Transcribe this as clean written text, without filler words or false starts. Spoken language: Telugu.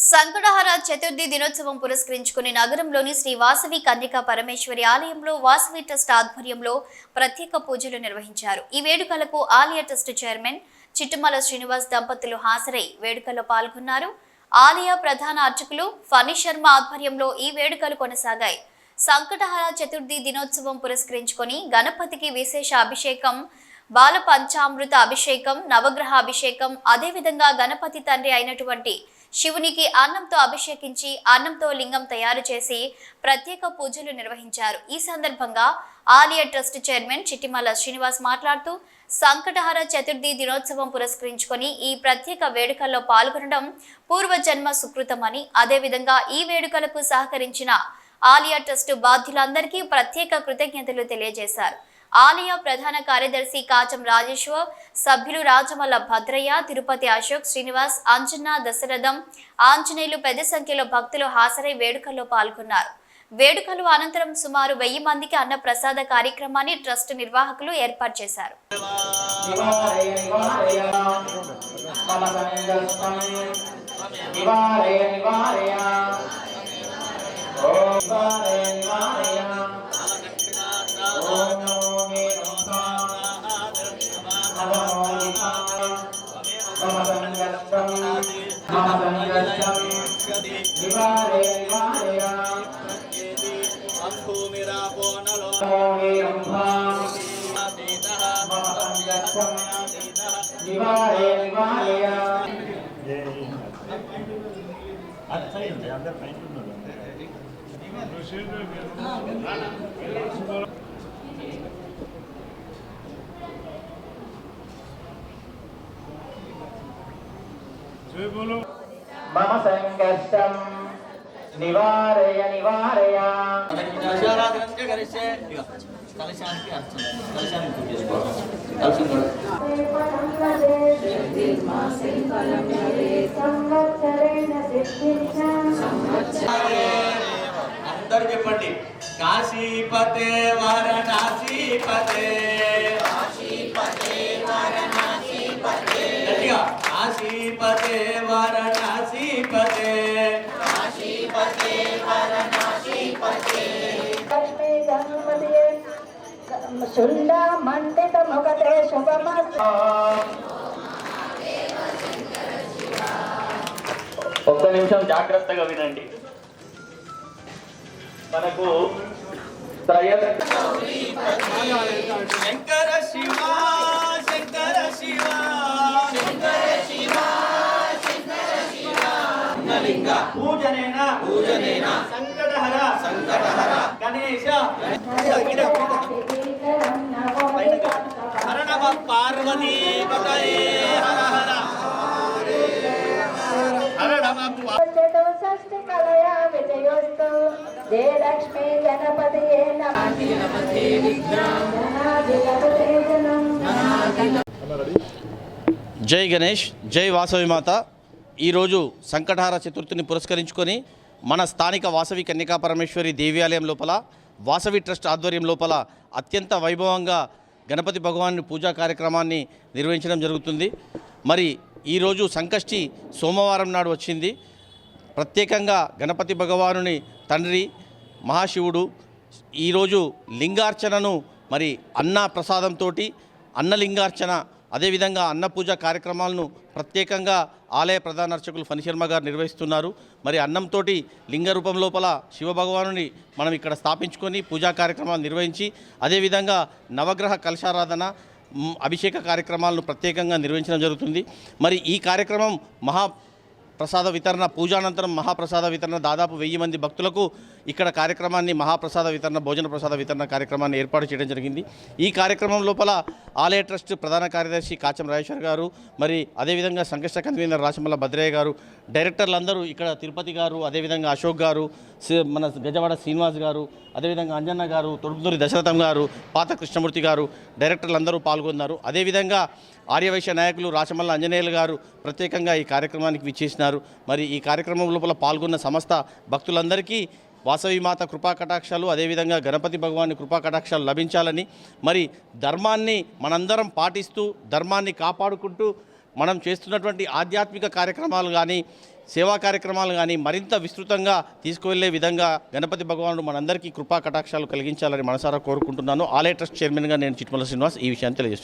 సంకటహర చతుర్థి దినోత్సవం పురస్కరించుకుని నగరంలోని శ్రీ వాసవి కన్యకా పరమేశ్వరి ఆలయంలో వాసవి ట్రస్ట్ ఆధ్వర్యంలో ప్రత్యేక పూజలు నిర్వహించారు. ఈ వేడుకలకు ఆలయ ట్రస్ట్ చైర్మన్ చిట్టుమల శ్రీనివాస్ దంపతులు హాజరై వేడుకల్లో పాల్గొన్నారు. ఆలయ ప్రధాన అర్చకులు ఫణి శర్మ ఆధ్వర్యంలో ఈ వేడుకలు కొనసాగాయి. సంకటహర చతుర్థి దినోత్సవం పురస్కరించుకొని గణపతికి విశేష అభిషేకం, బాల పంచామృత అభిషేకం, నవగ్రహ అభిషేకం, అదేవిధంగా గణపతి తండ్రి అయినటువంటి శివునికి అన్నంతో అభిషేకించి అన్నంతో లింగం తయారు చేసి ప్రత్యేక పూజలు నిర్వహించారు. ఈ సందర్భంగా ఆలయ ట్రస్ట్ చైర్మన్ చిట్టిమల శ్రీనివాస్ మాట్లాడుతూ సంకటహర చతుర్థి దినోత్సవం పురస్కరించుకొని ఈ ప్రత్యేక వేడుకల్లో పాల్గొనడం పూర్వజన్మ సుకృతమని, అదేవిధంగా ఈ వేడుకలకు సహకరించిన ఆలయ ట్రస్ట్ బాధ్యులందరికీ ప్రత్యేక కృతజ్ఞతలు తెలియజేశారు. ఆలయ ప్రధాన కార్యదర్శి కాచం రాజేశ్వర్, సభ్యులు రాజమల్ల భద్రయ్య, తిరుపతి అశోక్, శ్రీనివాస్, అంజన్న, దశరథం, ఆంజనేయులు పెద్ద సంఖ్యలో భక్తులు హాజరై వేడుకల్లో పాల్గొన్నారు. వేడుకలు అనంతరం సుమారు 1000 మందికి అన్న ప్రసాద కార్యక్రమాన్ని ట్రస్ట్ నిర్వాహకులు ఏర్పాటు చేశారు. मम संकष्टं निवारय निवारय అందరూ చెప్పండి. కాశీపతే వారణాసీపతే, గట్టిగా కాశీపతే వారణాసీపతే, శుండ మండిత ముఖతే శుభమస్తు. ఒక్క నిమిషం జాగ్రత్తగా వినండి. మనకు శంకర శివ శంకర శివ శంకర శివ శంకర శివ లింగ పూజనేన పూజనేన సంకటహర సంకటహర గణేశ హర నమ పార్వతీ పతయే హర హర హర నమ చతుషష్ఠి కలయా విజయోస్తు. జయ లక్ష్మీ గణపతియే నమః. జై గణేష్, జై వాసవి మాత. ఈరోజు సంకటహార చతుర్థిని పురస్కరించుకొని మన స్థానిక వాసవి కన్యకా పరమేశ్వరి దేవాలయం లోపల వాసవి ట్రస్ట్ ఆధ్వర్యం లోపల అత్యంత వైభవంగా గణపతి భగవాన్ పూజా కార్యక్రమాన్ని నిర్వహించడం జరుగుతుంది. మరి ఈరోజు సంకష్టి సోమవారం నాడు వచ్చింది. ప్రత్యేకంగా గణపతి భగవానుని తండ్రి మహాశివుడు ఈరోజు లింగార్చనను మరి అన్న ప్రసాదంతో అన్నలింగార్చన, అదేవిధంగా అన్న పూజ కార్యక్రమాలను ప్రత్యేకంగా ఆలయ ప్రధాన అర్చకులు ఫణి శర్మ గారు నిర్వహిస్తున్నారు. మరి అన్నంతో లింగ రూపం లోపల శివభగవానుని మనం ఇక్కడ స్థాపించుకొని పూజా కార్యక్రమాలు నిర్వహించి, అదేవిధంగా నవగ్రహ కలశారాధన, అభిషేక కార్యక్రమాలను ప్రత్యేకంగా నిర్వహించడం జరుగుతుంది. మరి ఈ కార్యక్రమం మహాప్రసాద వితరణ, పూజానంతరం మహాప్రసాద వితరణ, దాదాపు 1000 మంది భక్తులకు ఇక్కడ కార్యక్రమాన్ని మహాప్రసాద వితరణ, భోజన ప్రసాద వితరణ కార్యక్రమాన్ని ఏర్పాటు చేయడం జరిగింది. ఈ కార్యక్రమం లోపల ఆలయ ట్రస్ట్ ప్రధాన కార్యదర్శి కాచం రాజేశ్వర్ గారు, మరి అదేవిధంగా సంకష్ట కన్వీనర్ రాజమల్ల భద్రయ్య గారు, డైరెక్టర్లందరూ ఇక్కడ తిరుపతి గారు, అదేవిధంగా అశోక్ గారు, మన గజవాడ శ్రీనివాస్ గారు, అదేవిధంగా అంజన్న గారు, తొడుపుదూరి దశరథం గారు, పాత కృష్ణమూర్తి గారు, డైరెక్టర్లందరూ పాల్గొన్నారు. అదేవిధంగా ఆర్యవైశ్య నాయకులు రాచమల్ల అంజనేయులు గారు ప్రత్యేకంగా ఈ కార్యక్రమానికి విచ్చేసినారు. మరి ఈ కార్యక్రమం లోపల పాల్గొన్న సమస్త భక్తులందరికీ వాసవి మాత కృపా కటాక్షాలు, అదేవిధంగా గణపతి భగవాని కృపా కటాక్షాలు లభించాలని, మరి ధర్మాన్ని మనందరం పాటిస్తూ ధర్మాన్ని కాపాడుకుంటూ మనం చేస్తున్నటువంటి ఆధ్యాత్మిక కార్యక్రమాలు కానీ సేవా కార్యక్రమాలు కానీ మరింత విస్తృతంగా తీసుకువెళ్లే విధంగా గణపతి భగవానుడు మనందరికీ కృపా కటాక్షాలు కలిగించాలని మనసారా కోరుకుంటున్నాను. ఆలయ ట్రస్ట్ చైర్మన్గా నేను చిట్మల శ్రీనివాస్ ఈ విషయాన్ని తెలియజేస్తున్నాను.